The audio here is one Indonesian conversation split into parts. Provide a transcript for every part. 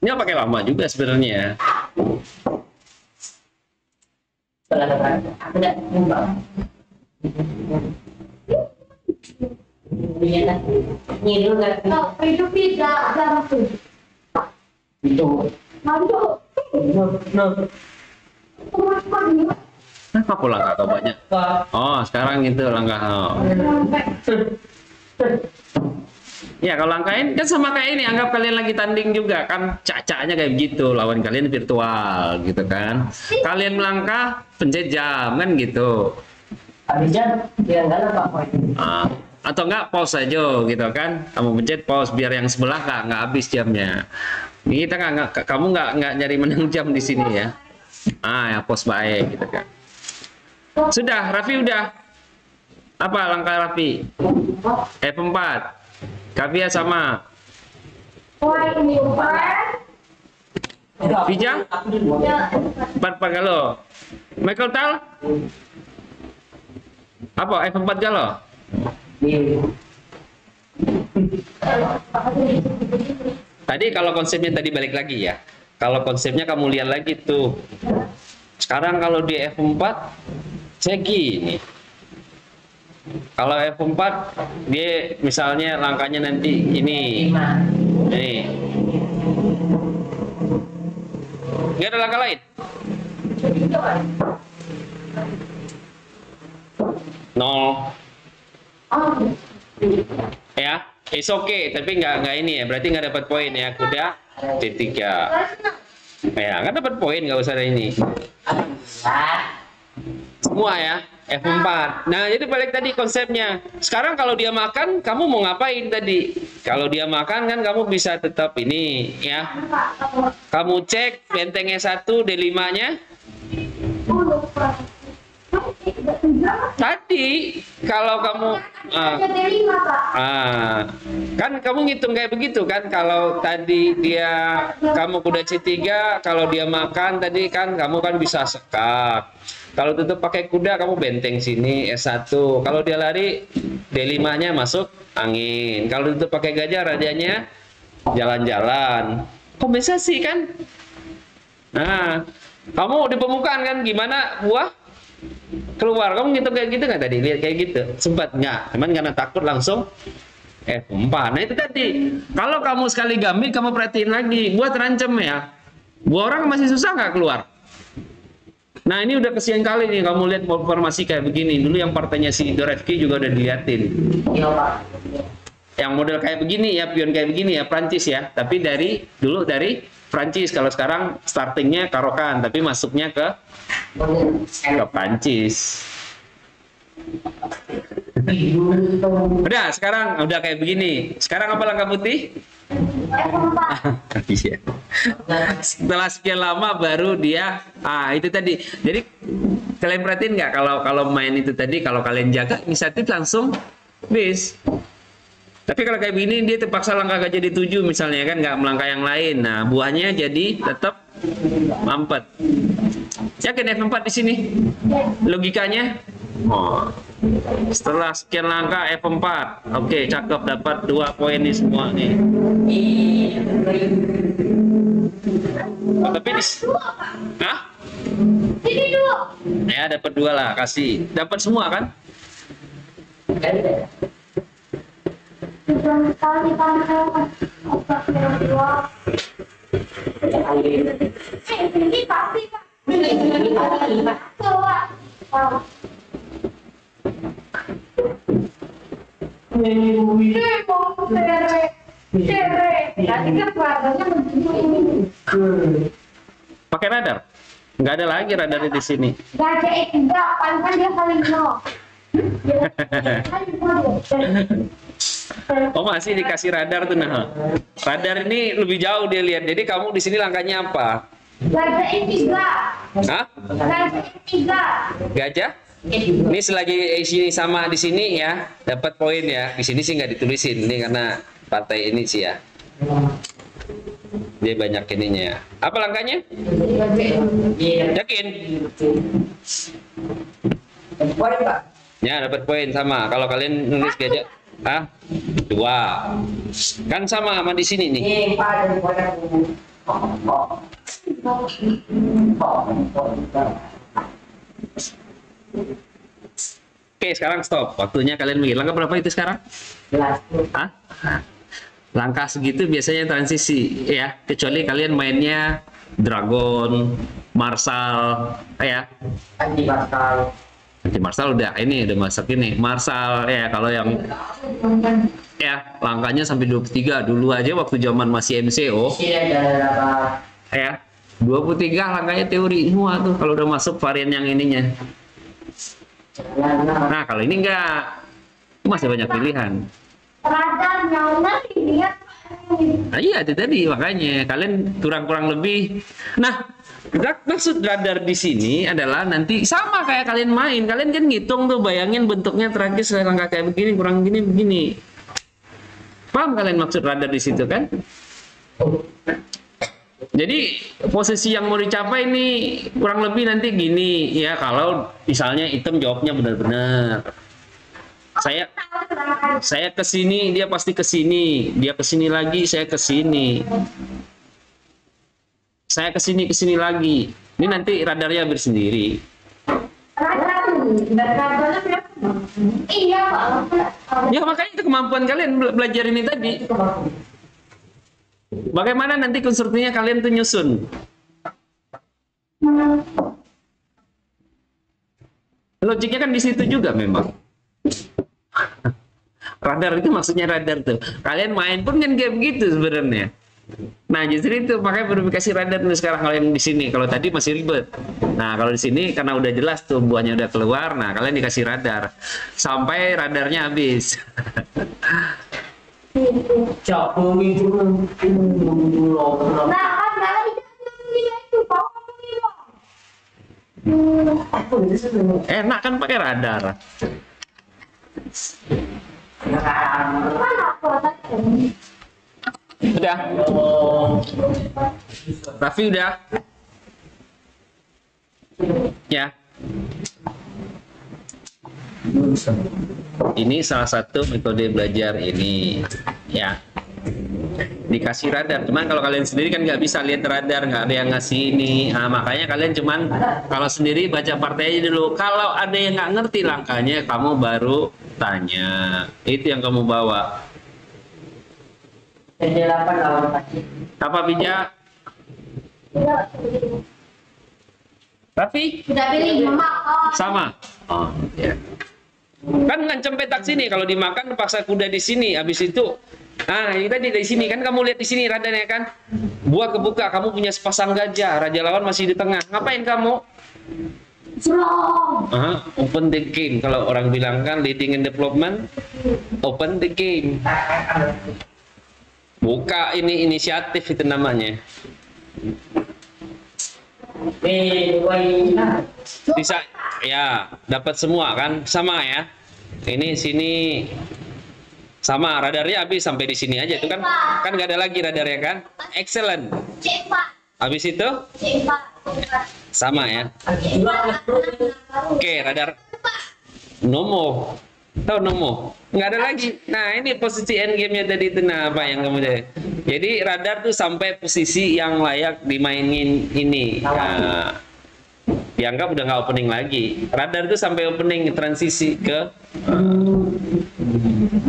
Ini pakai lama juga sebenarnya. Kenapa aku langkah kau banyak? Oh, sekarang itu langkah. Oh. Ya, kalau langkahin kan sama kayak ini. Anggap kalian lagi tanding juga kan, cacanya kayak begitu. Lawan kalian virtual gitu kan. Kalian melangkah, pencet jam kan gitu. Atau enggak pause aja gitu kan. Kamu pencet pause biar yang sebelah nggak habis jamnya. Ini kita kamu nggak nyari menang jam di sini ya. Ya pause baik gitu kan. Sudah, Raffi udah. Apa langkah Raffi? F4. Kavia sama. Vija? 4 kalau. Michael Tal? Apa F4 kalau? Tadi kalau konsepnya tadi balik lagi ya. Kalau konsepnya kamu lihat lagi tuh. Sekarang kalau di F4 saya gini. Kalau F4 dia misalnya langkahnya nanti ini. Nih. Nggak ada langkah lain? Nol. Ya, it's okay, tapi nggak ini ya. Berarti nggak dapat poin ya. Kuda T3. Ya, nggak dapat poin, nggak usah ada ini. Semua ya. F4. Nah, jadi balik tadi konsepnya. Sekarang kalau dia makan, kamu mau ngapain tadi? Kalau dia makan kan kamu bisa tetap ini ya. Kamu cek bentengnya 1, D5-nya. Tadi kalau kamu kan kamu ngitung kayak begitu kan. Kalau tadi kamu kuda C3, kalau dia makan tadi kan kamu kan bisa sekak. Kalau tutup pakai kuda kamu benteng sini S1. Kalau dia lari D5-nya masuk angin. Kalau tutup pakai gajah rajanya jalan-jalan. Kompensasi kan? Nah, kamu di pemukaan kan gimana buah keluar? Kamu ngitung kayak gitu nggak tadi? Lihat kayak gitu. Sempat nggak? Cuman karena takut langsung F4. Nah itu tadi. Kalau kamu sekali gambit kamu perhatiin lagi. Buah terancam ya. Buah orang masih susah nggak keluar? Nah ini udah kesian kali nih kamu lihat formasi kayak begini. Dulu yang partainya si Dorevki juga udah diliatin. Yang model kayak begini ya, pion kayak begini ya, Prancis ya. Tapi dulu dari Prancis. Kalau sekarang startingnya Karokan, tapi masuknya ke Prancis. Udah, sekarang udah kayak begini. Sekarang apa langkah putih? Iya. Setelah sekian lama baru dia itu tadi. Jadi kalian perhatiin nggak kalau main itu tadi, kalau kalian jaga inisiatif langsung bis. Tapi kalau kayak begini dia terpaksa langkah gajah di 7 misalnya kan, nggak melangkah yang lain. Nah buahnya jadi tetap mampet. Yakin F4 di sini logikanya? Setelah sekian langkah F4. Oke, cakep, dapat 2 poin nih semua nih. Tapi ya dapat 2 lah, kasih. Dapat semua kan? Pakai radar? Nggak ada lagi radar di sini. Oh masih dikasih radar tuh nah. Radar ini lebih jauh dia lihat. Jadi kamu di sini langkahnya apa? Gajah E3. Hah? Gajah E3. Gajah? Ini selagi sini sama di sini ya, dapat poin ya. Di sini sih nggak ditulisin. Ini karena partai ini sih ya. Dia banyak ininya ya. Apa langkahnya? Yakin? Ya dapat poin sama. Kalau kalian nulis gajah Ah, 2. Kan sama di sini nih. Oke, sekarang stop. Waktunya kalian mikir. Langkah berapa itu sekarang? Hah? Nah, langkah segitu biasanya transisi ya. Kecuali kalian mainnya Dragon, Marshal, ya. Anti Marshal udah. Ini udah masuk ini. Marshal ya. Kalau yang ya langkahnya sampai 23 dulu aja waktu zaman masih MCO. Ya. 23 langkahnya teori semua tuh kalau udah masuk varian yang ininya. Nah, kalau ini enggak, masih banyak pilihan. Nah, iya, itu tadi makanya kalian kurang lebih. Nah, maksud radar di sini adalah nanti sama kayak kalian main. Kalian kan ngitung tuh, bayangin bentuknya terakhir selangkah kayak begini, kurang gini, begini. Paham kalian maksud radar di situ kan? Jadi posisi yang mau dicapai ini kurang lebih nanti gini ya, kalau misalnya item jawabnya benar-benar. Saya ke sini, dia pasti ke sini. Dia ke sini lagi, saya ke sini. Saya ke sini lagi. Ini nanti radarnya bersendiri. Ya makanya itu kemampuan kalian belajar ini tadi. Bagaimana nanti konstruksinya kalian tuh nyusun? Logiknya kan di situ juga memang. Radar itu maksudnya radar tuh. Kalian main pun kan kayak begitu sebenarnya. Nah justru itu makanya verifikasi radar nih sekarang kalian di sini. Kalau tadi masih ribet. Nah kalau di sini karena udah jelas tuh buahnya udah keluar. Nah kalian dikasih radar sampai radarnya habis. Enak kan pakai radar. Udah. Raffi udah. Ya. Ini salah satu metode belajar ini ya, dikasih radar. Cuman kalau kalian sendiri kan nggak bisa lihat radar, nggak ada yang ngasih ini. Nah, makanya kalian cuman kalau sendiri baca partainya dulu. Kalau ada yang nggak ngerti langkahnya, kamu baru tanya. Itu yang kamu bawa. Apa bijak? Raffi? Sudah pilih mama. Sama. Oh, ya. Kan ngancem petak sini, kalau dimakan paksa kuda di sini, habis itu ini tadi dari sini kan kamu lihat di sini radarnya kan, buah kebuka, kamu punya sepasang gajah, raja lawan masih di tengah, ngapain kamu? Open the game, kalau orang bilang kan leading in development, open the game, buka ini inisiatif itu namanya. Bisa ya, dapat semua kan, sama ya. Ini sini sama, radarnya habis sampai di sini aja itu kan nggak ada lagi radarnya kan. Excellent. Habis itu sama ya. Oke, radar Nomo. Tahu Nomo? Nggak ada lagi. Nah, ini posisi endgame-nya tadi itu. Nah, apa yang kamu jadi? Jadi radar tuh sampai posisi yang layak dimainin ini. Nah, dianggap udah nggak opening lagi. Radar tuh sampai opening transisi ke.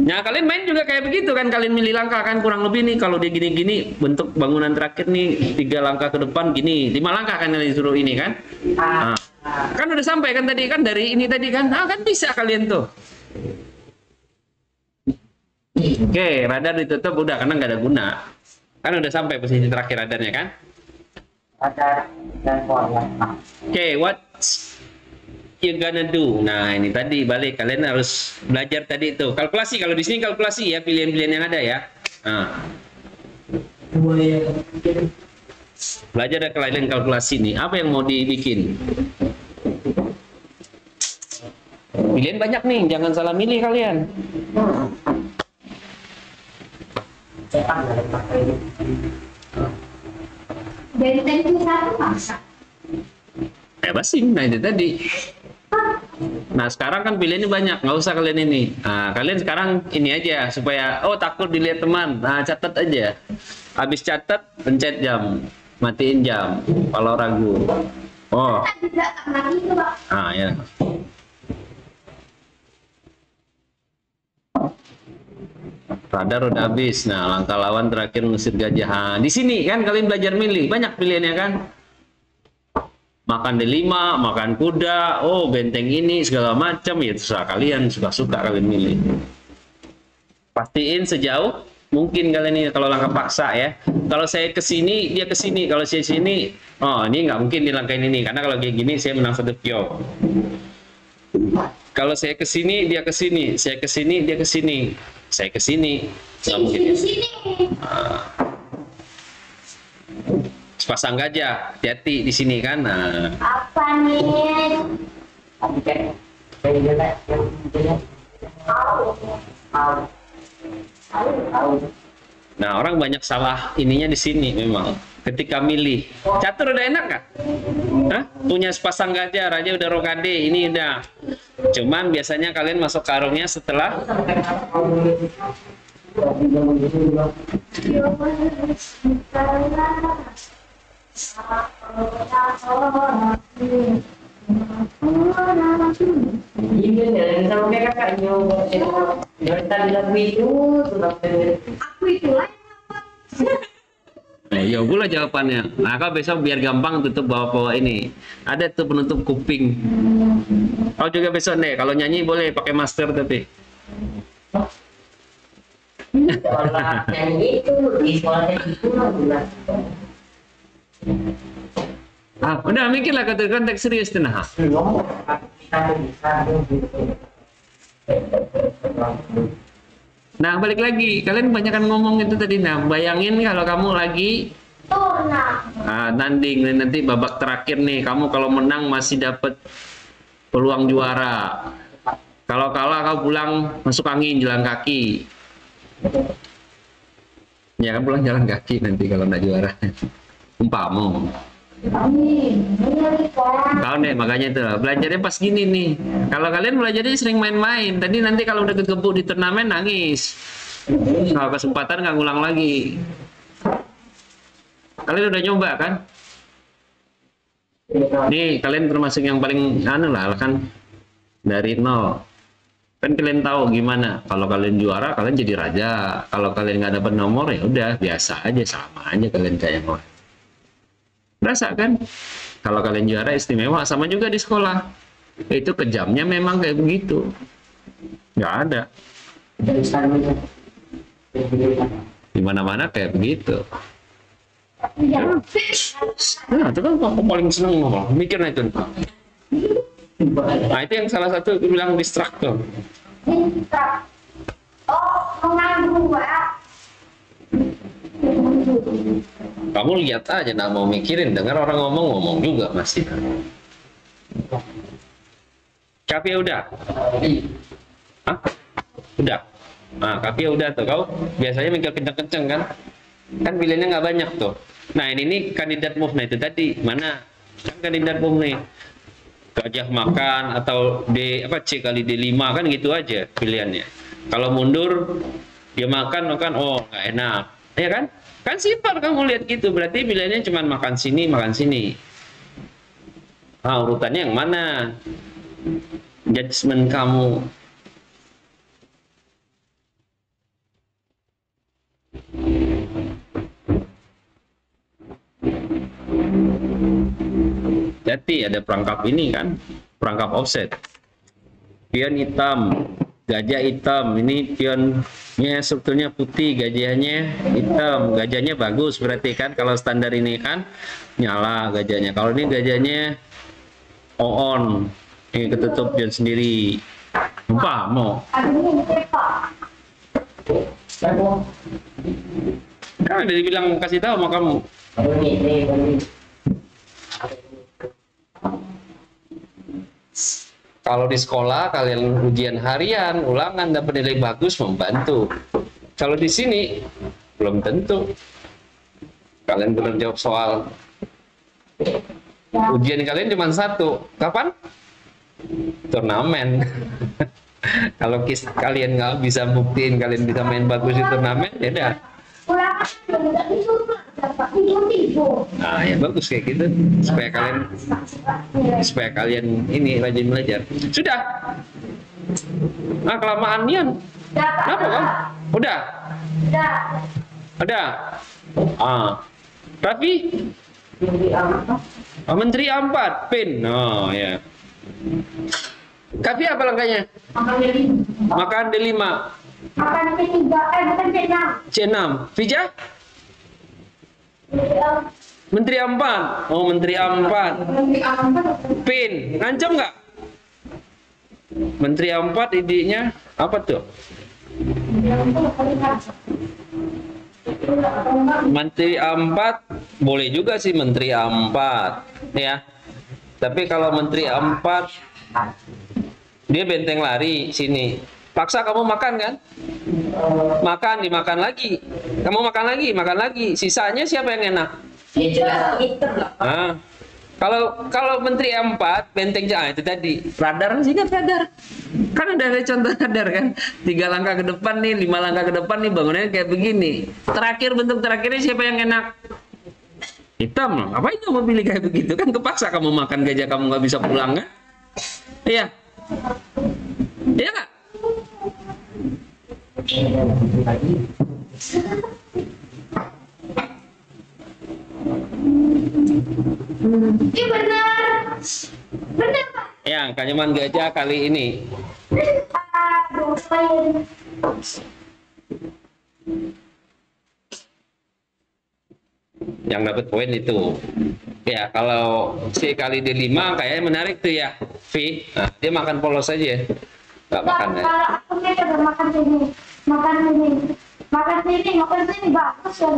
Nah, kalian main juga kayak begitu kan? Kalian milih langkah kan kurang lebih nih. Kalau dia gini-gini, bentuk bangunan terakhir nih 3 langkah ke depan gini, 5 langkah kan yang disuruh ini kan? Nah, kan udah sampai kan tadi kan dari ini tadi kan? Nah, kan bisa kalian tuh. Oke, radar ditutup udah karena nggak ada guna. Kan udah sampai posisi terakhir radarnya kan? Oke, what you gonna do? Nah, ini tadi balik kalian harus belajar tadi itu. Kalkulasi, kalau di sini kalkulasi ya, pilihan-pilihan yang ada ya. Nah. Belajar ada kalian kalkulasi nih. Apa yang mau dibikin? Pilihan banyak nih, jangan salah milih kalian. Benteng itu satu masa. Basing, nah itu tadi. Nah, sekarang kan pilihannya banyak, nggak usah kalian ini. Nah, kalian sekarang ini aja supaya takut dilihat teman. Nah, catat aja. Habis catat, pencet jam, matiin jam kalau ragu. Oh. Ya. Radar udah habis. Nah, langkah lawan terakhir mengusir gajah. Nah, di sini kan kalian belajar milih, banyak pilihannya kan. Makan delima, makan kuda, benteng ini segala macam, ya terserah kalian, suka-suka kalian milih. Pastiin sejauh mungkin kalian ini kalau langkah paksa ya. Kalau saya ke sini, dia ke sini. Kalau saya sini, ini nggak mungkin dilangkain ini karena kalau kayak gini saya menang 1 pio. Kalau saya ke sini, dia ke sini. Saya ke sini, dia ke sini. Saya ke sini. Nggak mungkin. Sepasang gajah, hati-hati di sini kan. Nah. Apa nih? Nah, orang banyak salah ininya di sini memang. Ketika milih, catur udah enak nggak? Punya sepasang gajah, raja udah rokade, ini udah. Cuman biasanya kalian masuk karungnya setelah aku itulah. Nah, ya pula jawabannya. Nah, kau besok biar gampang tutup bawa ini. Ada tuh penutup kuping. Kau juga besok deh. Kalau nyanyi boleh pakai masker tapi. Yang itu di sekolahnya itu udah mikirlah kata konteks serius tuh nah. Nah, balik lagi, kalian kebanyakan ngomong itu tadi. Nah, bayangin kalau kamu lagi tanding nanti babak terakhir nih, kamu kalau menang masih dapat peluang juara. Kalau kalah kau pulang masuk angin jalan kaki. Ya kan pulang jalan kaki nanti kalau nggak juara. Umpamu. Tahu nih, makanya itu belajarnya pas gini nih. Kalau kalian belajarnya sering main-main, tadi nanti kalau udah kegebuk di turnamen nangis. Kalau kesempatan nggak ngulang lagi. Kalian udah nyoba kan? Nih kalian termasuk yang paling lah kan dari nol. Kan kalian tahu gimana. Kalau kalian juara, kalian jadi raja. Kalau kalian nggak dapat nomor ya udah biasa aja, sama aja kalian kayak yang lain. Berasa kan? Kalau kalian juara istimewa, sama juga di sekolah. Itu kejamnya memang kayak begitu. Nggak ada. Di mana-mana kayak begitu. Nah, itu kan aku paling seneng ngomong. Mikirnya itu. Nah, itu yang salah satu bilang distraktor. mengganggu, Pak. Kamu lihat aja, nggak mau mikirin, dengar orang ngomong juga masih. Kafe udah? Hah? Udah? Nah, kafe udah tuh. Kau biasanya mikir kenceng-kenceng kan? Kan pilihannya nggak banyak tuh. Nah, ini kandidat move. Nah, itu tadi. Mana? Kan kandidat move nih. Gajah makan atau C kali D5 kan gitu aja pilihannya. Kalau mundur, dia makan, oh nggak enak. Ya kan? Kan simpel kamu lihat gitu, berarti pilihannya cuma makan sini, makan sini. Nah, urutannya yang mana? Judgement kamu. Jadi ada perangkap ini kan, perangkap offset. Pion hitam, gajah hitam. Ini pionnya strukturnya putih, gajahnya hitam. Gajahnya bagus berarti kan, kalau standar ini kan nyala gajahnya. Kalau ini gajahnya on, ini ketutup pion sendiri. Lupa mau. Kan udah dibilang kasih tahu sama kamu. Kalau di sekolah kalian ujian harian, ulangan dapat nilai bagus membantu. Kalau di sini belum tentu. Kalian benar jawab soal. Ujian kalian cuma satu. Kapan? turnamen. Kalau kalian nggak bisa buktiin kalian bisa main bagus di turnamen, ya udah. Pulang nggak tidur, dapat tidur. Nah, ya bagus kayak gitu supaya kalian ini rajin belajar. Sudah. Nah, kelamaan Nian. Kenapa kan? Udah. Ada. Raffi? Menteri A4, PIN. Oh ya. Kafi apa langkahnya? Makan D5. Makan C3, bukan C6. C6. Fija? Menteri A4. Oh, Menteri A4. PIN. Ngancam nggak? Menteri A4 idenya apa tuh? Menteri A4 boleh juga sih Menteri A4 ya. Tapi kalau Menteri A4 dia benteng lari sini. Paksa kamu makan kan? Makan, dimakan lagi. Kamu makan lagi. Sisanya siapa yang enak? Ya jelas itu lah. Nah, kalau Menteri A4 benteng itu tadi radar, singkat radar. Kan udah ada contoh radar kan? 3 langkah ke depan nih, 5 langkah ke depan nih bangunannya kayak begini. Terakhir bentuk terakhirnya siapa yang enak? Hitam. Ngapain kamu pilih kayak begitu? Kan kepaksa kamu makan gajah kamu nggak bisa pulang kan? Iya. Iya nggak? Ini benar. Benar, Pak. Ya, Kanyaman Gajah kali ini. Aduh, saya. Yang dapat poin itu. Ya, kalau C kali D5 kayaknya menarik tuh ya. V. Nah, dia makan polos aja. Nggak makan ya. Kalau aku udah makan sini, makan sini bagus ya.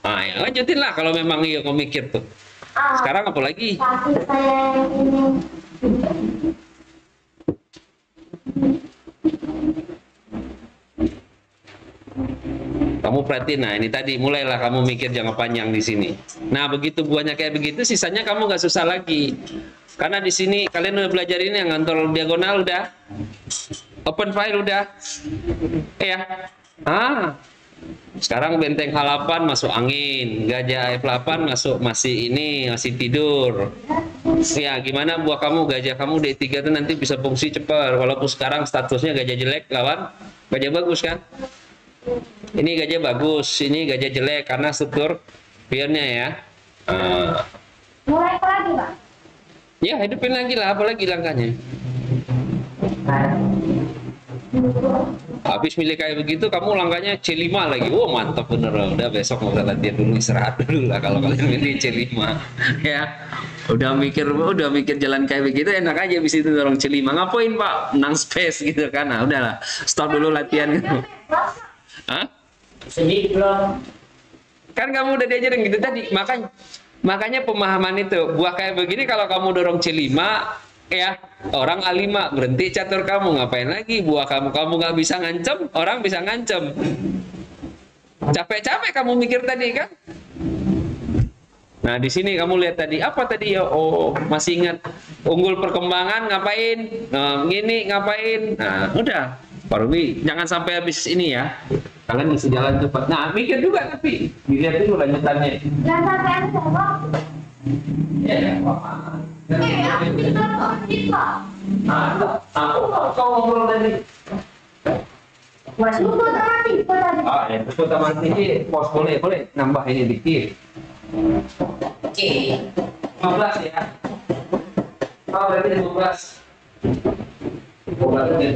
Nah, ya, lanjutin lah kalau memang iya kau mikir tuh. Sekarang apa lagi? Tapi saya ini. Kamu perhatiin, nah ini tadi mulailah kamu mikir jangka panjang di sini. Nah begitu buahnya kayak begitu, sisanya kamu nggak susah lagi. Karena di sini kalian udah belajar ini yang ngantor diagonal udah, open file udah, ya. Sekarang benteng H8 masuk angin, gajah F8 masih tidur. Ya gimana buah kamu gajah kamu D3 itu nanti bisa fungsi cepat. Walaupun sekarang statusnya gajah jelek lawan gajah bagus kan? Ini gajah bagus, ini gajah jelek karena struktur pionnya ya. Mulai lagi, Pak. Ya hidupin lagi lah, apalagi langkahnya. Habis milih kayak begitu, kamu langkahnya C5 lagi. Oh mantap bener, udah besok mau latihan dulu, istirahat dulu lah kalau kalian milih C5 ya. Udah mikir jalan kayak begitu enak aja, habis itu dorong C5. Ngapain Pak? Menang space gitu kan. Nah udahlah, stop dulu latihan gitu. Hah? Sedih belum. Kan kamu udah diajarin gitu tadi, makanya pemahaman itu buah kayak begini kalau kamu dorong C5 ya, orang A5 berhenti catur kamu, ngapain lagi buah kamu nggak bisa ngancem, orang bisa ngancem. Capek-capek kamu mikir tadi kan. Nah di sini kamu lihat tadi apa tadi ya? Oh masih ingat unggul perkembangan ngapain? Nah, gini ngapain? Nah udah, Pak Ruby jangan sampai habis ini ya. Kalian bisa jalan cepat. Nah mikir juga tapi dilihat dulu lanjutannya. Jangan sampai ada sama. Ya apa? Aku bisa bisa. Aku kau ngobrol tadi. Masih butuh tadi. Ya terus taman tinggi pos boleh nambah ini dikit. Oke. 15 ya. Berarti 15. 15 ya.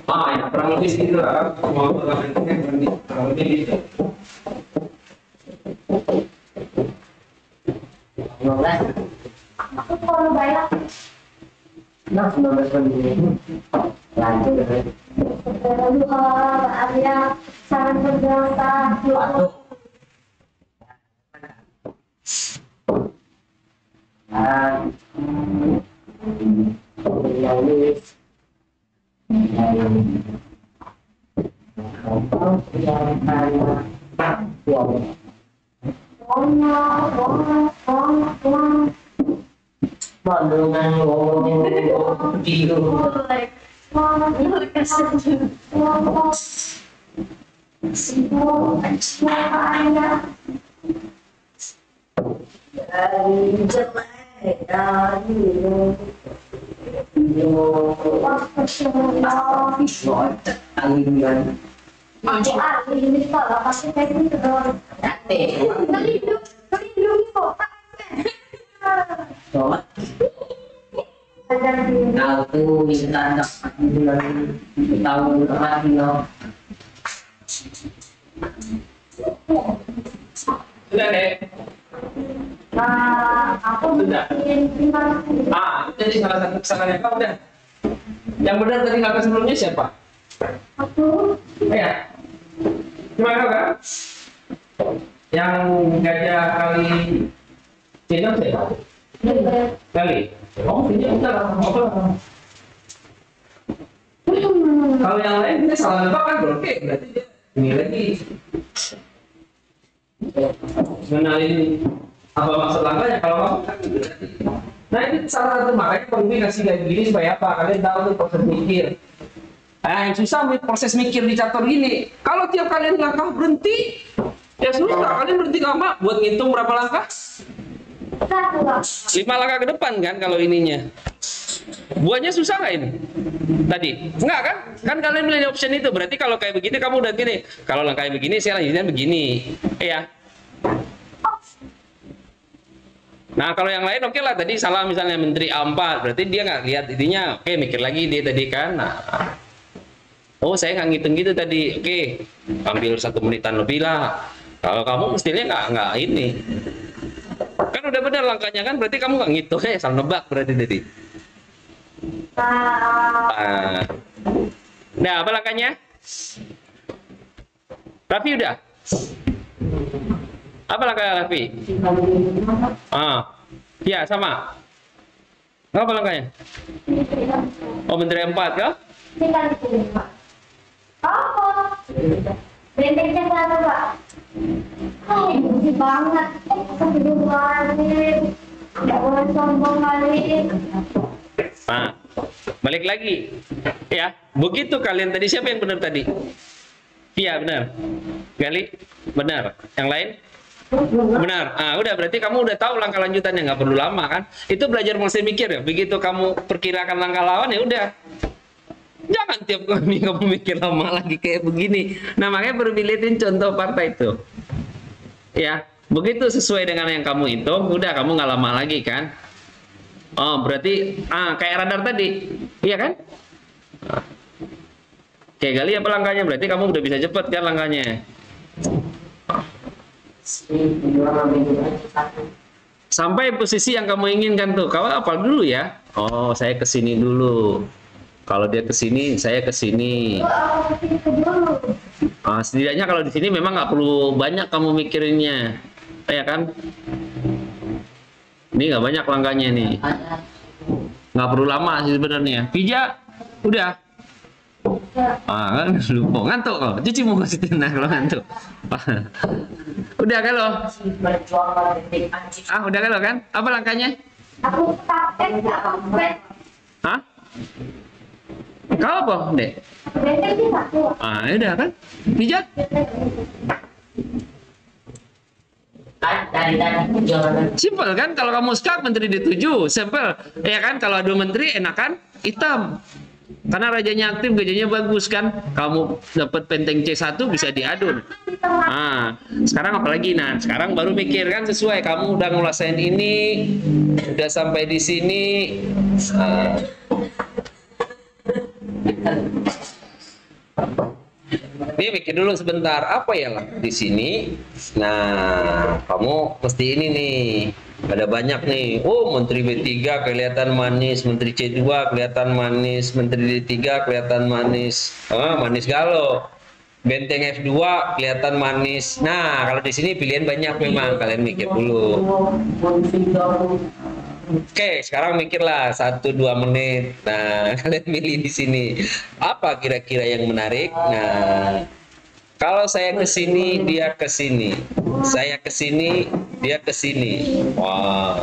Ya, kurang lebih segitu lah. Mau kurang lebih gitu. 15. Aku kalau bayar. Nah, 19 menit. Lanjut. Lalu ada sangat berdosa. Sudah deh. Aku Sudah. bikin Jadi salah satu kesalahan yang udah. Yang benar tadi kakak sebelumnya siapa? aku Ya. Cuma kau kan? Yang gajah kali Cina siapa? Kali. Oh, ini udah apa? Kalau yang lain dia salah nebak kan berarti dia ini lagi mengenalin apa maksud langkahnya. Kalau kamu kan berarti. Nah ini salah satu makanya penting kasih kayak gini supaya apa? Kalian tahu tuh proses mikir. Yang susah proses mikir di catur gini. Kalau tiap kalian langkah berhenti, ya susah. Kalian berhenti lama buat ngitung berapa langkah? 5 langkah ke depan kan kalau ininya. Buahnya susah nggak ini? Tadi? Enggak kan? Kan kalian milih option itu. Berarti kalau kayak begini kamu udah gini. Kalau langkahnya begini, saya lanjutnya begini. Iya. Nah kalau yang lain oke lah. Tadi salah misalnya Menteri A4. Berarti dia nggak lihat intinya. Oke, mikir lagi dia tadi kan. Nah, oh saya nggak ngitung gitu tadi. Oke, ambil 1 menitan lebih lah. Kalau kamu mestinya nggak ini. Kan udah benar langkahnya kan. Berarti kamu nggak ngitung. Salah nebak berarti tadi. Nah, apa langkahnya? Raffi udah? Apa langkahnya Raffi? Ya sama. Apa langkahnya? Oh, Menteri 4 kah? Bentengnya satu, Pak. Emosi banget. Nggak boleh sombong kali. Nah, balik lagi. Ya, begitu kalian tadi siapa yang benar tadi? Iya, benar. Gali? Benar. Yang lain? Benar. Udah berarti kamu udah tahu langkah lanjutannya, nggak perlu lama kan? Itu belajar proses mikir ya. Begitu kamu perkirakan langkah lawan ya udah. Jangan tiap kali kamu mikir lama lagi kayak begini. Nah, makanya perlu lihatin contoh partai itu. Ya, begitu sesuai dengan yang kamu hitung, udah kamu nggak lama lagi kan? Oh, berarti kayak radar tadi. Iya kan? Kayak Gali apa langkahnya? Berarti kamu udah bisa cepet kan langkahnya. Sampai posisi yang kamu inginkan tuh. Kamu hafal dulu ya. Oh, saya ke sini dulu. Kalau dia ke sini, saya ke sini. Setidaknya kalau di sini memang nggak perlu banyak kamu mikirinnya, ya kan? Ini nggak banyak langkahnya nih. Nggak perlu lama sih sebenarnya. Pija, udah. Kan lupa ngantuk kok. Cuci muka situ nah kalau ngantuk. Udah kan lo? Udah kan lo kan? Apa langkahnya? Aku capek, capek. Hah? Kau apa, Dek? Benteng sih satu. Udah kan? Pijat? Simpel kan? Kalau kamu skak menteri D7, simpel. Ya kan? Kalau ada menteri enakan hitam. Karena rajanya aktif, gajahnya bagus kan. Kamu dapat penteng C1 bisa diadun. Sekarang apalagi? Nah, sekarang baru mikir kan sesuai. Kamu udah ngulasain ini, udah sampai di sini. Ini mikir dulu sebentar, apa ya lah di sini. Nah, kamu mesti ini nih. Ada banyak nih. Oh, Menteri B3 kelihatan manis, Menteri C2 kelihatan manis, Menteri D3 kelihatan manis. Manis galau. Benteng F2 kelihatan manis. Nah, kalau di sini pilihan banyak memang, kalian mikir dulu. Oke, sekarang mikirlah 1-2 menit. Nah, kalian milih di sini. Apa kira-kira yang menarik? Nah, kalau saya ke sini, dia ke sini. Saya ke sini, dia ke sini. Wow.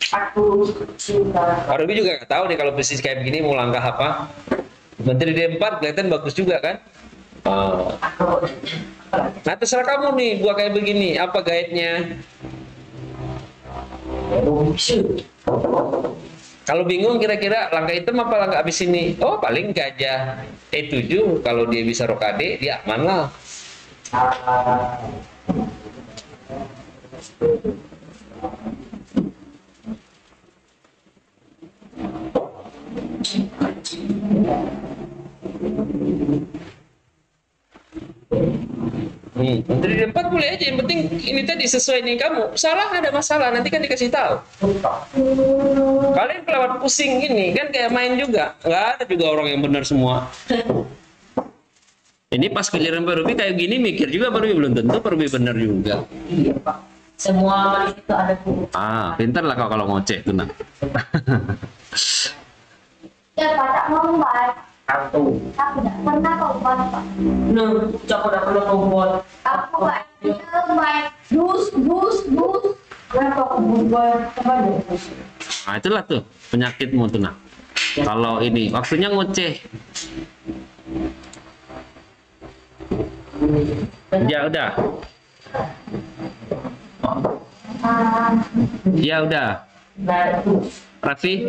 Aku cinta. Pak Robi juga nggak tahu nih kalau posisi kayak begini mau langkah apa. Menteri D4 kelihatan bagus juga kan. Nah terserah kamu nih buat kayak begini, apa guide-nya? Kalau bingung kira-kira langkah hitam apa langkah abis ini? Oh paling gajah E7, kalau dia bisa rokade dia aman lah. Menteri D4 boleh aja, yang penting ini tadi sesuai dengan kamu. Salah ada masalah, nanti kan dikasih tahu. Kalian kelewat pusing ini kan kayak main juga, nggak ada juga orang yang benar semua. Ini pas giliran Pak Ruby kayak gini mikir juga Pak Ruby, belum tentu Pak Ruby benar juga. Iya Pak. Semua manusia itu ada buruk. Pintar lah kau kalau ngoceh tuh nak. Ya Pak, tak mau Pak. Aku. Aku tidak pernah kau Pak. Nah, aku udah pernah membuat. Aku Pak, baik. Dus. Kenapa aku berbuat kembali? Nah itulah tuh penyakitmu tuh nak. Kalau ini waktunya ngoceh. Ya udah. Ya udah. Raffi,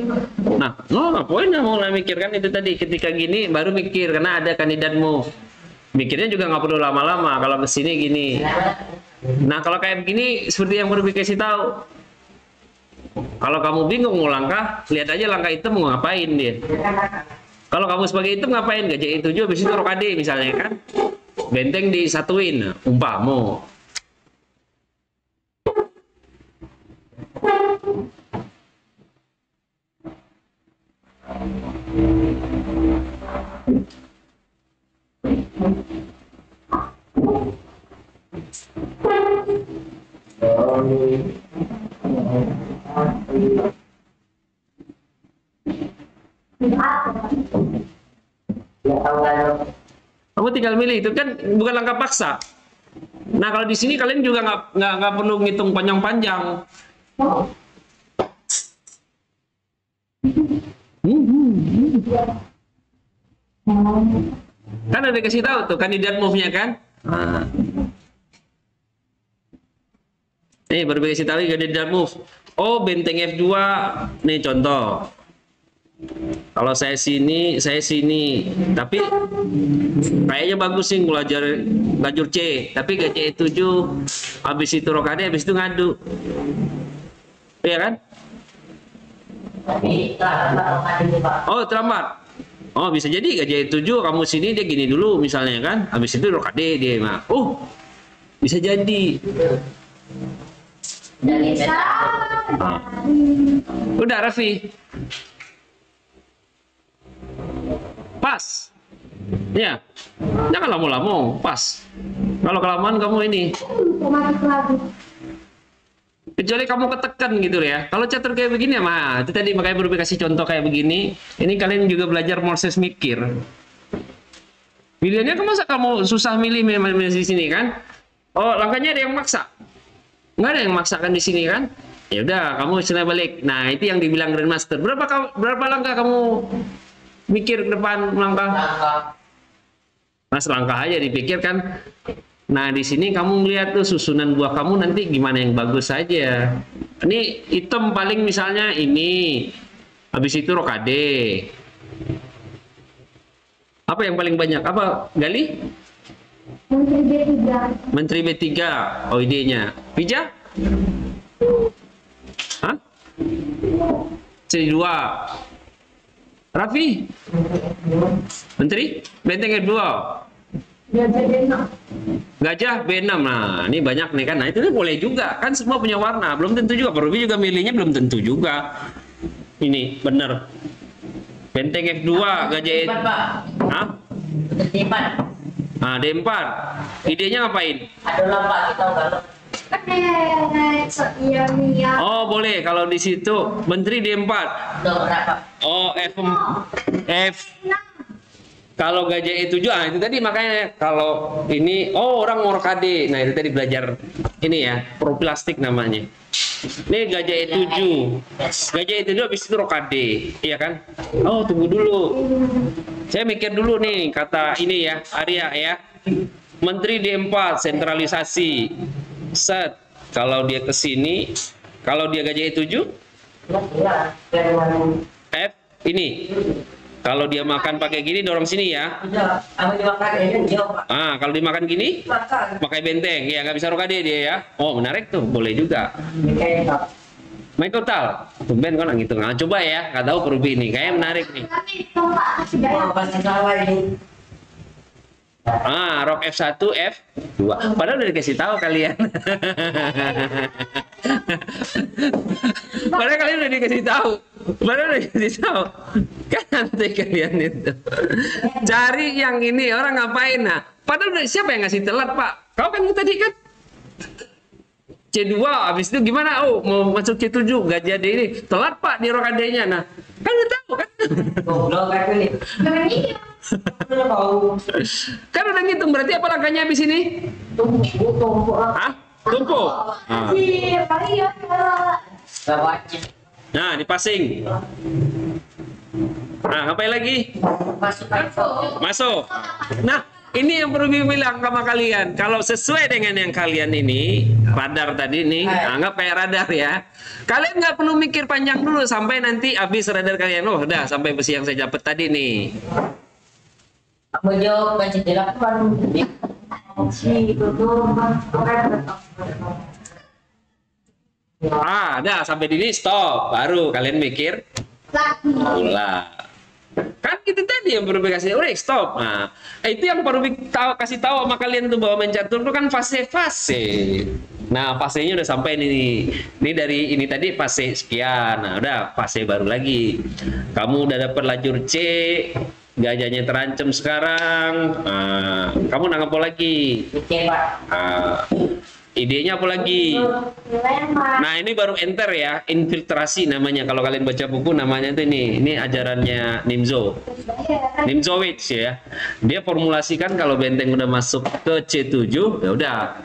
nah, ngapain mau mikirkan itu tadi ketika gini baru mikir karena ada kandidatmu. Mikirnya juga nggak perlu lama-lama kalau kesini gini. Nah kalau kayak begini seperti yang baru kasih tahu. Kalau kamu bingung mau langkah, lihat aja langkah itu mau ngapain dia. Kalau kamu sebagai itu ngapain? Gajah itu juga habis itu rokade misalnya kan. Benteng disatuin, umpamu. Kamu tinggal milih, itu kan bukan langkah paksa. Nah kalau di sini kalian juga nggak perlu ngitung panjang-panjang. Kan ada kasih tahu tuh kandidat move-nya kan. Nih baru kasih tahu kandidat move. Oh benteng F2 nih contoh. Kalau saya sini, tapi kayaknya bagus sih belajar lajur C, tapi gajah E7 habis itu rokade, habis itu ngadu. Iya kan? Oh, terlambat. Oh, bisa jadi gajah E7 kamu sini dia gini dulu misalnya kan, habis itu rokade dia mah. Oh, bisa jadi. Udah Raffi. Pas. Ya. Jangan lama-lama, pas. Kalau kelamaan kamu ini. Kecuali kamu ketekan gitu ya. Kalau catur kayak begini ya, mah itu tadi makanya baru kasih contoh kayak begini. Ini kalian juga belajar proses mikir. Pilihannya masa kamu susah milih di sini kan? Oh, langkahnya ada yang maksa. Nggak ada yang maksakan di sini kan? Ya udah, kamu istilah balik. Nah, itu yang dibilang Grandmaster. Berapa langkah kamu mikir ke depan langkah? Mas langkah aja dipikirkan. Nah di sini kamu melihat tuh susunan buah kamu nanti gimana yang bagus saja. Ini hitam paling misalnya ini, habis itu rokade. Apa yang paling banyak? Apa Gali? Menteri B3. Menteri B3. Oh idenya. Pija? Hah? C2. Raffi? Menteri? Benteng F2. Gajah B6. Nah, ini banyak nih kan. Nah, itu boleh juga. Kan semua punya warna. Belum tentu juga. Pak Ruby juga milihnya belum tentu juga. Ini bener. Benteng F2, gajah E4. Hah? D4. Nah, D4. Idenya ngapain? Adalah Pak kita kalau Oh, boleh kalau di situ Menteri D4. berapa? Oh, F. Kalau gajah E7, itu tadi makanya kalau ini orang mau rokade. Nah, itu tadi belajar ini ya, proplastik namanya. Nih gajah E7. Gajah E7 habis itu rokade, iya kan? Oh, tunggu dulu. Saya mikir dulu nih kata ini ya, Arya ya. Menteri D4 sentralisasi. Set. Kalau dia ke sini, kalau dia gajah E7, F ini. Kalau dia makan pakai gini dorong sini ya. Ah, kalau dimakan gini pakai benteng, ya nggak bisa rokade dia ya. Oh menarik tuh, boleh juga. Main total, tumben kan gitu. Nah, coba ya, nggak tahu Perubi ini, kayaknya menarik nih. Ah, rok F1, F2. Padahal udah dikasih tahu kalian. Padahal kalian udah dikasih tahu. Padahal udah dikasih tahu. Kan nanti kalian itu cari yang ini orang ngapain? Nah, padahal udah siapa yang ngasih telat, Pak? Kau kan tadi kan C2, habis itu gimana? Oh, mau masuk C7, gak jadi ini. Telat, Pak, di rokadenya. Nah, kan udah tahu kan? Kan udah ngitung, berarti apa langkahnya habis ini? Tumpuk. Hah? Tumpuk? Nah, dipasing. Nah, ngapain lagi? Masuk. Nah, ini yang perlu bilang sama kalian. Kalau sesuai dengan yang kalian ini, radar tadi nih, anggap kayak radar ya. Kalian nggak perlu mikir panjang dulu sampai nanti habis radar kalian. Oh, udah sampai besi yang saya dapat tadi nih. Ah, dah sampai di sini stop. Baru kalian mikir pula. Kan itu tadi yang perlu kasih, udah stop. Nah, itu yang perlu kasih tahu sama kalian tuh bahwa main catur itu kan fase-fase. Nah, fasenya udah sampai nih. Ini dari ini tadi fase sekian. Nah, udah fase baru lagi. Kamu udah dapat lajur C, gajahnya terancam sekarang. Nah, kamu nangkep apa lagi? Idenya apa lagi? Nah, ini baru enter ya, infiltrasi namanya. Kalau kalian baca buku namanya itu ini ajarannya Nimzowitsch ya. Dia formulasikan kalau benteng udah masuk ke C7, ya udah.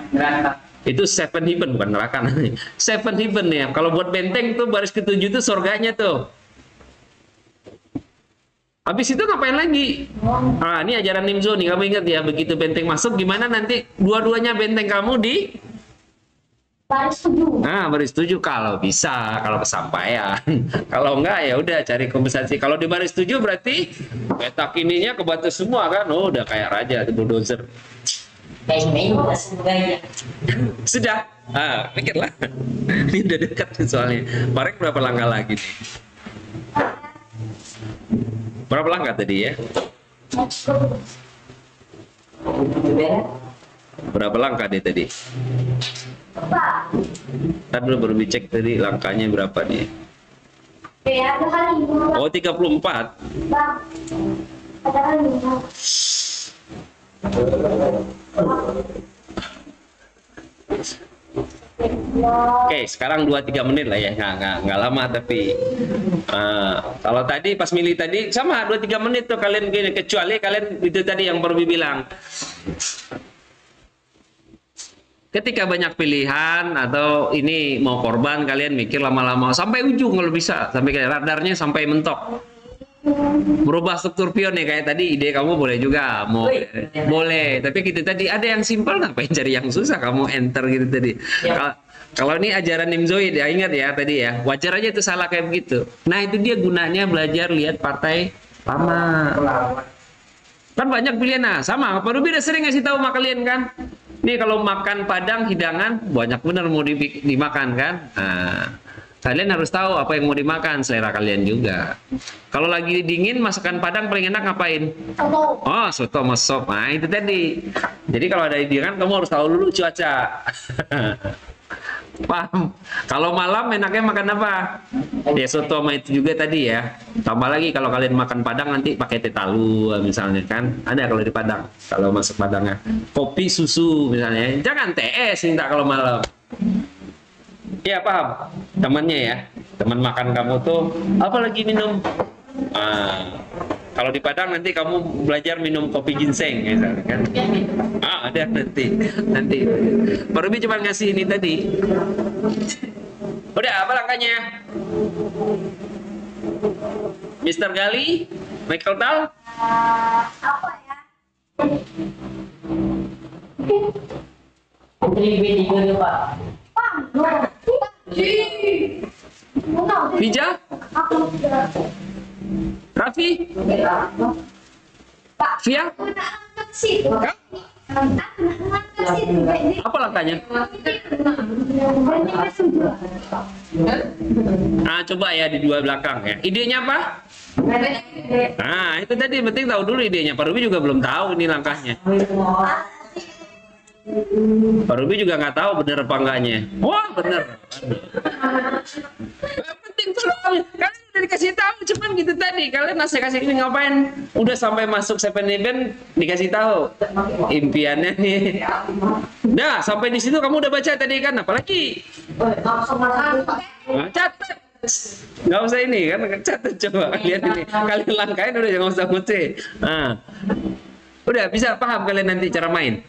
Itu seven heaven, bukan neraka namanya. Seven heaven ya. Kalau buat benteng tuh baris ke-7 itu surganya tuh. Habis itu ngapain lagi? Ah, ini ajaran Nimzo nih, kamu ingat ya, begitu benteng masuk gimana nanti dua-duanya benteng kamu di baris 7. Nah, baris 7 kalau bisa, kalau kesampaian. Kalau enggak ya udah cari kompensasi. Kalau di baris 7 berarti petak ininya kebatas semua kan. Oh, udah kayak raja itu bulldozer. Sudah. Ah, pikirlah. Ini udah dekat soalnya. Bareng berapa langkah lagi nih? Berapa langkah tadi ya? Berapa langkah dia tadi? Tadi baru dicek tadi langkahnya berapa nih? Ya, ada kali 5. Oh, 34. Bang. Ada kali 5. Oke, sekarang 2-3 menit lah ya, nggak lama tapi kalau tadi pas milih tadi sama 2-3 menit tuh kalian gini, kecuali kalian itu tadi yang baru bilang. Ketika banyak pilihan atau ini mau korban, kalian mikir lama-lama sampai ujung kalau bisa, sampai kayak radarnya sampai mentok. Berubah struktur pion nih kayak tadi, ide kamu boleh juga, mau boleh. Tapi kita tadi ada yang simpel, ngapain cari yang susah? Kamu enter gitu tadi. Kalau ini ajaran Nimzoid ya, ingat ya tadi ya, wajar aja itu salah kayak begitu. Nah itu dia gunanya belajar lihat partai lama. Kan banyak pilihan, nah sama. Pak Ruby udah sering ngasih tahu sama kalian kan. Nih kalau makan padang hidangan banyak bener mau dimakan kan. Nah, kalian harus tahu apa yang mau dimakan, selera kalian juga. Kalau lagi dingin masakan padang paling enak ngapain? Soto. Oh, soto sama sop. Nah itu tadi. Jadi kalau ada hidangan kamu harus tahu dulu cuaca. Paham? Kalau malam enaknya makan apa? Ya soto sama itu juga tadi ya. Tambah lagi kalau kalian makan padang nanti pakai teh talu misalnya kan. Ada kalau di Padang. Kalau masuk Padangnya. Kopi susu misalnya. Jangan teh es minta kalau malam. Iya paham? Temannya ya. Teman makan kamu tuh apa lagi minum? Kalau di Padang nanti kamu belajar minum kopi ginseng misalnya kan. Ada nanti. Pak Ruby cuma ngasih ini tadi. Udah, apa langkahnya? Mr. Gali, Michael Tal, Apa ya? Putri B3 nih Pak. Bija, Aku udah. Raffi, Pak, Via, aku nak angkat situ. Kak? Aku nak angkat situ. Apa langkahnya? Nah, coba ya di dua belakang ya. Idenya apa? Nah, itu tadi penting tahu dulu idenya. Pak Ruby juga belum tahu ini langkahnya. Pak Ruby juga nggak tahu bener apa enggaknya. Wah, bener. Penting tuh kalian udah dikasih tahu, cuman gitu tadi. Kalian masih kasih ini ngapain? Udah sampai masuk 7-Eleven dikasih tahu impiannya nih. Nah, sampai di situ kamu udah baca tadi kan? Apalagi? Nah, catat. Nggak usah ini kan, catat coba. Lihat ini. Kalian langkahin udah jangan usah ngece. Nah, udah bisa paham kalian nanti cara main.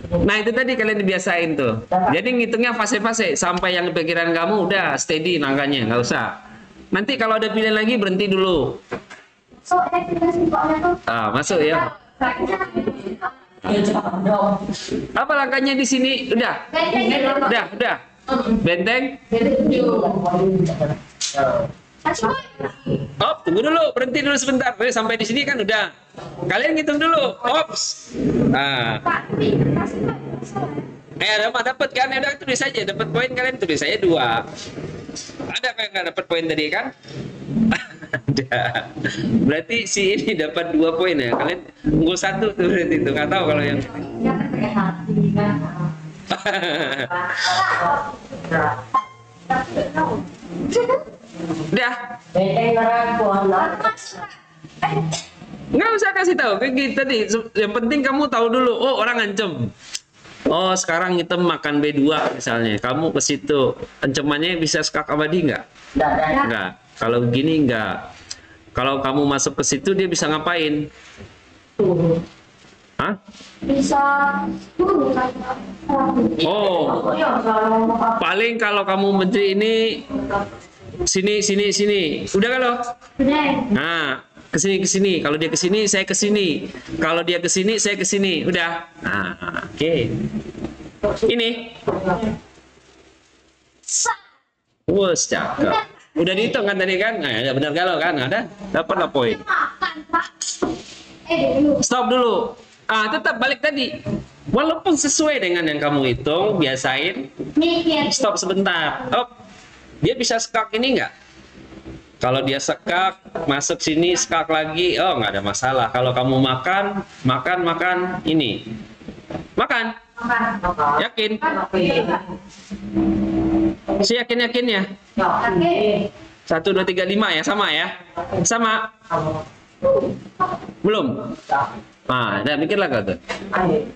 Nah itu tadi kalian dibiasain tuh. Jadi ngitungnya fase-fase sampai yang pikiran kamu udah steady langkahnya, nggak usah. Nanti kalau ada pilihan lagi berhenti dulu. Masuk ya. Apa langkahnya di sini? Udah. Benteng. Oh, tunggu dulu, berhenti dulu sebentar. Sampai di sini kan udah. Kalian ngitung dulu. Ops. Nah. Dapat kan? Ya udah tulis saja. Dapat poin kalian tulis saya 2. Ada kayak nggak dapat poin tadi kan? Ada. Berarti si ini dapat 2 poin ya. Kalian unggul 1 tuh berarti itu. Nggak tahu kalau yang udah. Nggak usah kasih tahu kayak gitu tadi. Yang penting kamu tahu dulu. Oh, orang ancam. Oh, sekarang hitam makan B2 misalnya. Kamu ke situ. Ancamannya bisa skak abadi nggak? Nggak. Kalau begini nggak. Kalau kamu masuk ke situ dia bisa ngapain? Hah? Bisa. Oh. Paling kalau kamu menteri ini sini. Udah kalau? Nah, ke sini. Kalau dia ke sini, saya ke sini. Kalau dia ke sini, saya ke sini. Udah. Nah, oke. Ini. Wah, cakep. Udah dihitung kan tadi kan? Nah, ya benar galau kan? Ada? Dapat lah poin. Stop dulu. Tetap balik tadi. Walaupun sesuai dengan yang kamu hitung, biasain. Stop sebentar. Dia bisa skak ini nggak? Kalau dia sekak, masuk sini, skak lagi, oh nggak ada masalah. Kalau kamu makan ini. Makan. Yakin? Si yakin ya? 1, 2, 3, 5 ya? Sama ya? Sama? Belum? Nah, mikirlah kau tuh.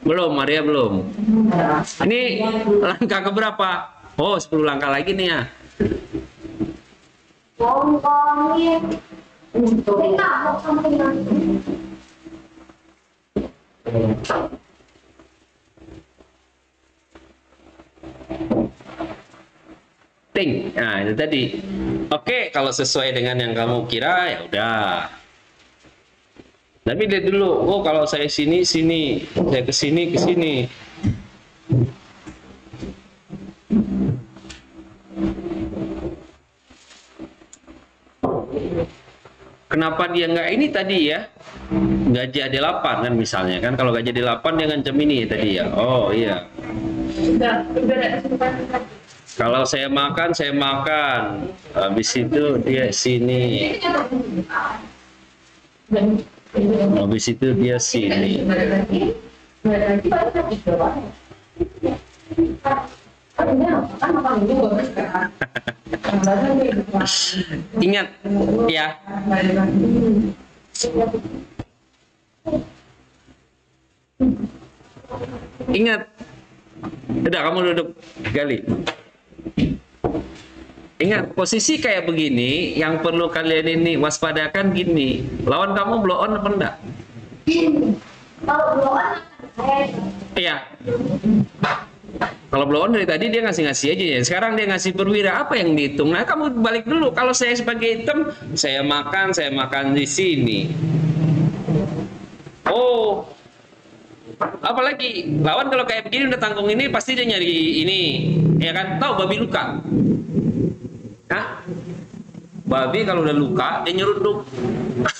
Belum, Maria belum. Ini langkah keberapa? Oh, 10 langkah lagi nih ya. Ting. Nah, itu tadi. Oke, kalau sesuai dengan yang kamu kira ya udah. Tapi lihat dulu. Oh, kalau saya sini, saya ke sini. Kenapa dia nggak ini tadi ya? Gajah D8 kan misalnya kan. Kalau gajah D8 dia ngancam ini tadi ya. Oh iya. Kalau saya makan. Habis itu dia sini. Habis itu dia sini. Ingat ya. Ingat. Udah kamu duduk Gali. Ingat posisi kayak begini yang perlu kalian ini waspadakan gini. Lawan kamu blow on apa enggak? Iya. Kalau blow on dari tadi dia ngasih-ngasih aja ya. Sekarang dia ngasih perwira, apa yang dihitung? Nah, kamu balik dulu. Kalau saya sebagai item, saya makan di sini. Oh, apalagi lawan kalau kayak begini udah tanggung ini pasti dia nyari ini, ya kan? Tahu babi luka? Hah? Babi kalau udah luka dia nyeruduk.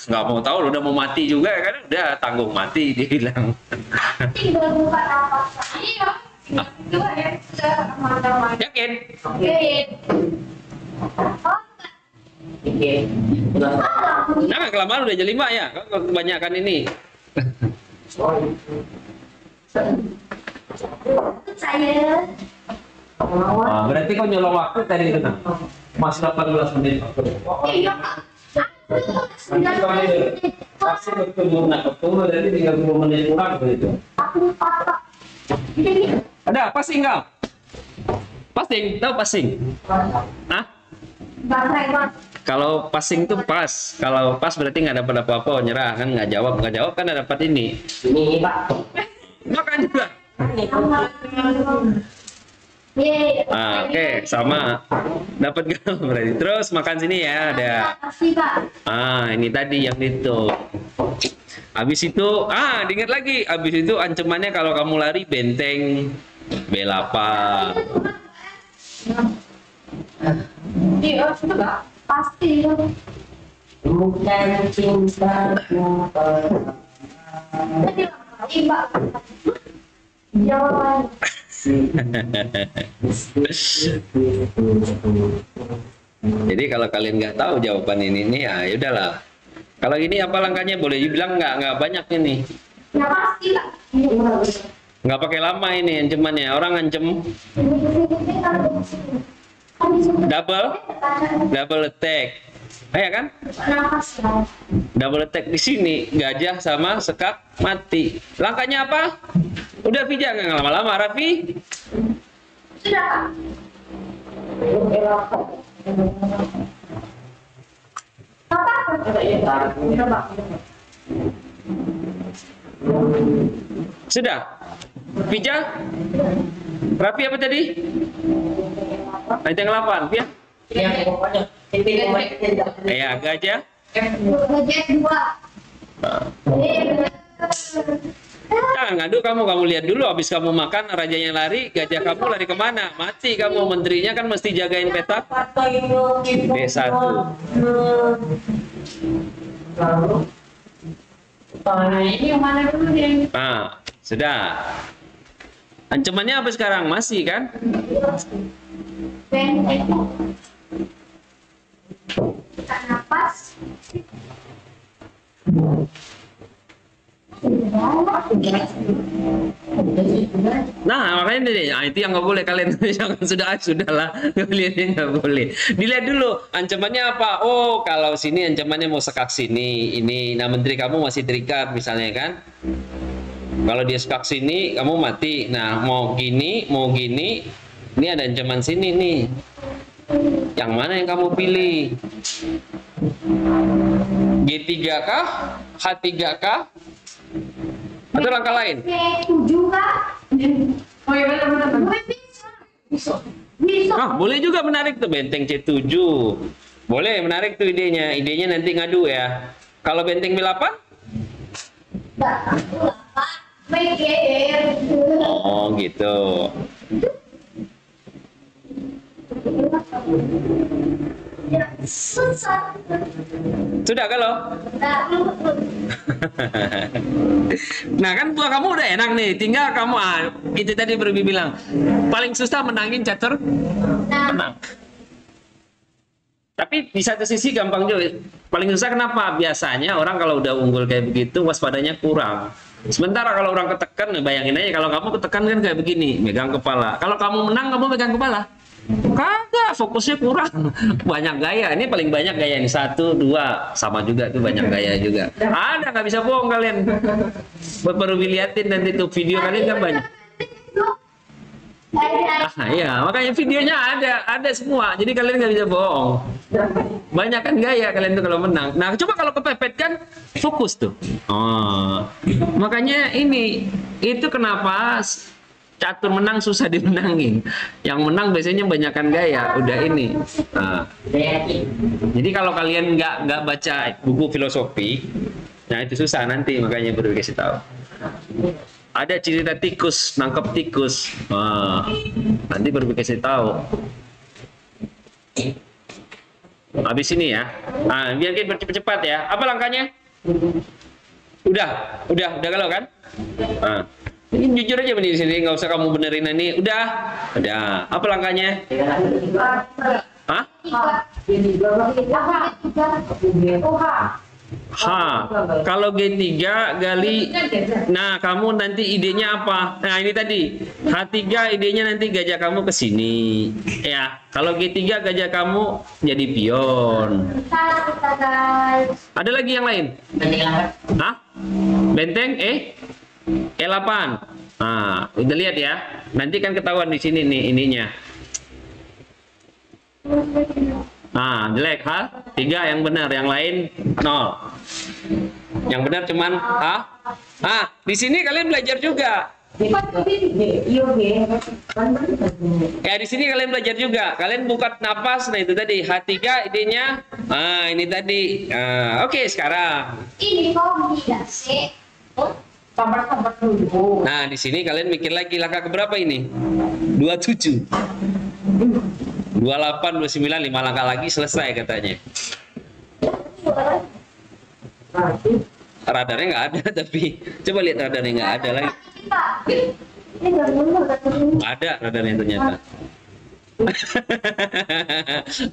Nggak mau tahu, udah mau mati juga kan? Udah tanggung mati dia bilang. Tinggal buka apa? Iya. Coba ya, teman-teman. Yakin? Oke. Oke. Udah. Nah, kelamaan udah jam 5 ya. Kebanyakan ini. Saya. Berarti kau nyolong waktu tadi itu nah. Masih 18 menit. Iya, Kak. Pasti ketemu berarti 30 menit kurang begitu. Aku patah. Ada passing kau? Passing, tahu passing? Hah? Kalau passing itu pas, kalau pas berarti nggak dapat apa-apa, nyerah kan, nggak jawab kan nggak dapat ini. Ini Pak. Makan juga. Oke, sama. Dapat gak berarti. Terus makan sini ya, ada. Ini tadi yang itu. Habis itu, diingat lagi. Habis itu ancamannya kalau kamu lari benteng B8. Iya, sudah pasti. Bukan cinta. Mbak. Jawaban. Jadi kalau kalian nggak tahu jawaban ini ya udahlah. Kalau ini apa langkahnya boleh dibilang nggak banyak ini. Ya pasti lah. Nggak pakai lama ini ancamannya. Orang ancam double attack. Ya kan? Double attack di sini gajah sama sekak mati. Langkahnya apa? Udah Vija nggak lama-lama Raffi? Sudah. Sudah. Vija? Raffi apa tadi? Yang 8, ya? Yang pokoknya. Ya, gajah. Gajah 2. Jangan ngadu kamu lihat dulu habis kamu makan rajanya lari, gajah kamu lari kemana? Mati kamu, menterinya kan mesti jagain petak. B1. Ini yang mana dulu nih? Nah, sudah. Ancamannya apa sekarang? Masih kan? Benteng. Tarik nafas. Nah, makanya itu yang nggak boleh kalian jangan sudahlah kalian nggak boleh. Dilihat dulu ancamannya apa. Oh, kalau sini ancamannya mau sekak sini, ini. Nah, menteri kamu masih terikat misalnya kan. Kalau dia sekak sini, kamu mati. Nah, mau gini, ini ada ancaman sini nih. Yang mana yang kamu pilih? G3 kah? H3 kah? Atau langkah lain? B7 kah? Oh iya benar. Bisa. Boleh juga menarik tuh benteng C7. Boleh menarik tuh idenya. Idenya nanti ngadu ya. Kalau benteng B8? Oh gitu. Sudah kalau? Nah kan buah kamu udah enak nih, tinggal kamu itu tadi Berbi bilang paling susah menangin catur menang. Tapi di satu sisi gampang juga. Paling susah kenapa? Biasanya orang kalau udah unggul kayak begitu waspadanya kurang. Sementara kalau orang ketekan, bayangin aja kalau kamu ketekan kan kayak begini, megang kepala. Kalau kamu menang, kamu megang kepala. Kagak, fokusnya kurang. Banyak gaya, ini paling banyak gaya ini 1, 2, sama juga tuh banyak gaya juga. Ada nggak bisa bohong kalian. Baru dilihatin nanti tuh video kalian kan banyak. Iya, makanya videonya ada semua. Jadi kalian nggak bisa bohong. Banyak kan gaya kalian tuh kalau menang. Nah, coba kalau kepepet kan fokus tuh. Oh, makanya itu kenapa catur menang susah dimenangin. Yang menang biasanya banyakkan gaya. Udah ini. Nah, jadi kalau kalian nggak baca buku filosofi, nah itu susah nanti, makanya baru dikasih tahu. Ada cerita tikus nangkep tikus. Nah, nanti baru dikasih tahu. Habis ini ya. Nah, biar kita bercepat-cepat ya. Apa langkahnya? Udah galau kan? Nah, ini jujur aja di sini, nggak usah kamu benerin ini. Udah. Apa langkahnya? Hah? H. Kalau G3 gali. Nah, kamu nanti idenya apa? Nah, ini tadi. H3 idenya nanti gajah kamu ke sini. Ya, kalau G3 gajah kamu jadi pion. Ada lagi yang lain? Hah? Benteng E8. Nah, udah lihat ya. Nanti kan ketahuan di sini nih ininya. Nah, jelek H3 yang benar, yang lain 0. Yang benar cuman A. Di sini kalian belajar juga. Ya, di sini kalian belajar juga. Kalian buka napas, nah itu tadi H3 idenya. Ini tadi. Oke, sekarang. Ini kok tidak sih? Sabar dulu. Nah, di sini kalian mikir lagi langkah keberapa ini? 27. 28, 29, 5 langkah lagi selesai katanya. Radarnya nggak ada tapi coba lihat radarnya nggak ada lagi. Ada radarnya ternyata.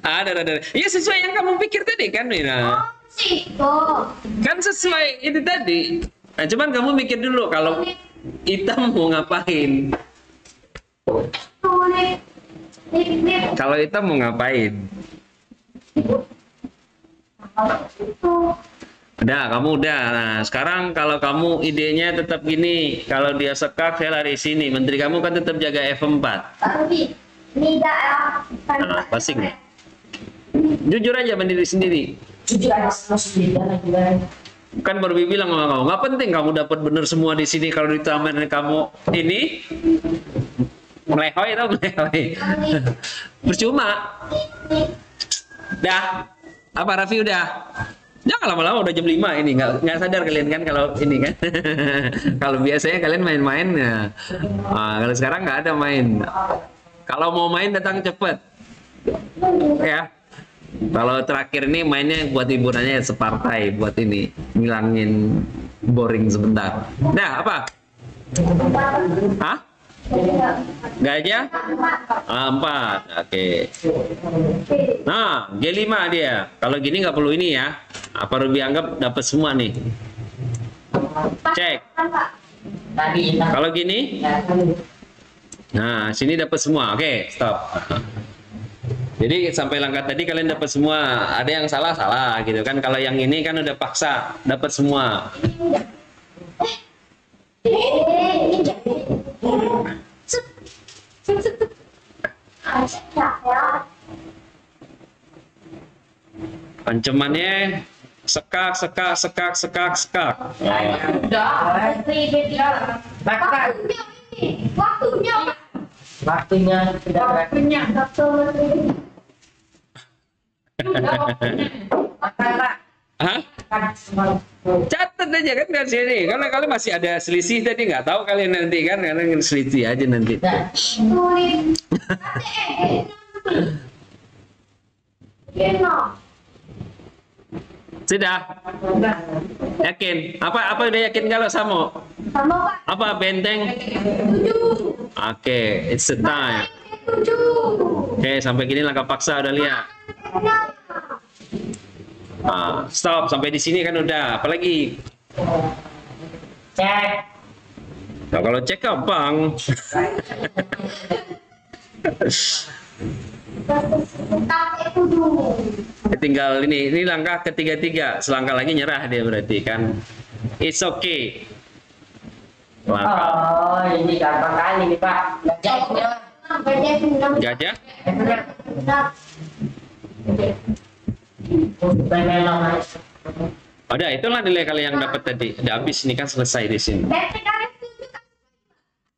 Ada radarnya. Ya sesuai yang kamu pikir tadi kan, Nina. Kan sesuai itu tadi. Nah, cuman kamu mikir dulu kalau hitam mau ngapain? Kalau hitam mau ngapain? Udah, kamu udah. Nah, sekarang kalau kamu idenya tetap gini, kalau dia sekak saya lari sini. Menteri kamu kan tetap jaga F4. Nah, pasing ya. Jujur aja mandiri sendiri. Jujur aja sama sendiri lagi. Kan baru bilang sama kamu, nggak penting kamu dapat bener semua di sini kalau ditambahin kamu ini melehoy atau melehoy. Percuma. Dah. Apa Raffi udah? Jangan lama-lama udah jam 5 ini, nggak sadar kalian kan kalau ini kan. Kalau biasanya kalian main-main ya. Kalau sekarang nggak ada main. Kalau mau main datang cepet. Ya. Kalau terakhir ini mainnya buat hiburannya separtai, buat ini ngilangin boring sebentar. Nah, apa? Hah? Gajah? 4. Oke. Nah, G5 dia. Kalau gini nggak perlu ini ya. Apa Ruby anggap dapat semua nih? Cek. Kalau gini? Nah, sini dapat semua. Oke, stop. Jadi sampai langkah tadi kalian dapat semua. Ada yang salah gitu kan. Kalau yang ini kan udah paksa dapat semua. Ancamannya sekak. Waktunya sudah Hah? Catat aja kan dari sini. Karena kalian masih ada selisih tadi, nggak tahu kalian nanti kan, karena selisih aja nanti. Sudah? Yakin? Apa udah yakin kalau Samo? Apa benteng? Oke, it's the time. Oke, sampai gini langkah paksa udah lihat. Stop sampai di sini kan udah. Apalagi? cek. Nah, kalau cek gampang. Tinggal ini langkah ketiga. Selangkah lagi nyerah dia berarti kan. It's okay. Langkah. Oh, ini gampang kali nih Pak. Gajah? Ada, itulah nilai kalian yang dapat tadi. Udah habis ini kan selesai di sini.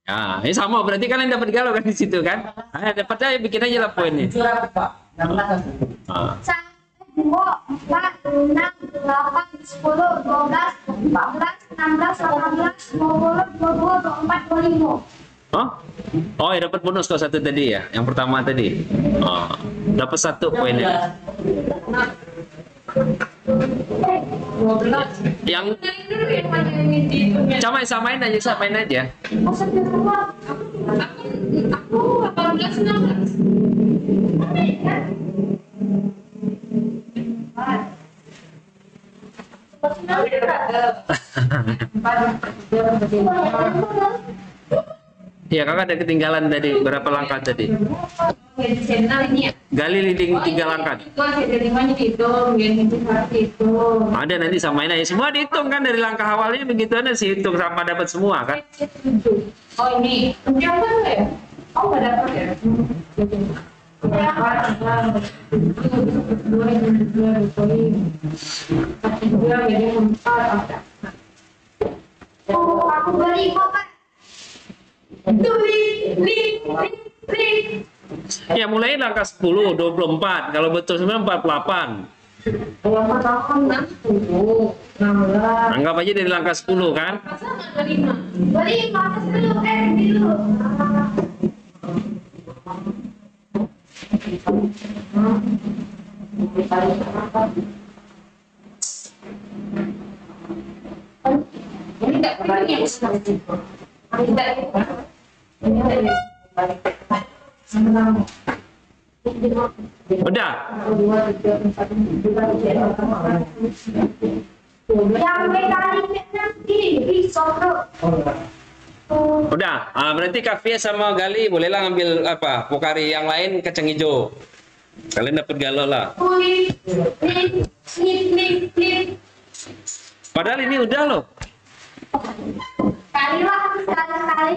Ya, ini sama berarti kalian dapat galau kan di situ kan? Dapat aja bikin aja lah poinnya. Curang, Pak. 16. Ah. 1, 2, 4, 6, 8, 10, 12, 14, 16, 18, 20, 22, 24, 25. Oh, oh ya dapat bonus kau satu tadi ya, yang pertama tadi. Oh, dapat satu poinnya. 12. Yang samain aja. Aku 18, 16. Ya kakak ada ketinggalan tadi berapa langkah tadi? Gali leading 3 langkah. Ada nanti samain aja semua dihitung kan dari langkah awalnya begitu ada sih hitung sama dapat semua kan? Oh ini, yang kan ya? Oh nggak dapat ya? Aku beli kok, Pak. Ya mulai langkah 10, 24. Kalau betul semua 48. Yang pertama kan 60, 16. Anggap aja dari langkah 10 kan? Beli atas dulu, dulu. Ini tidak pernah ya, tidak ini Udah. Yang mekaniknya di soro. Udah. Berarti Kavia sama Gali bolehlah ngambil apa? Pokari yang lain kacang hijau. Kalian dapat galau lah. Padahal ini udah loh. Kali lah, sekali.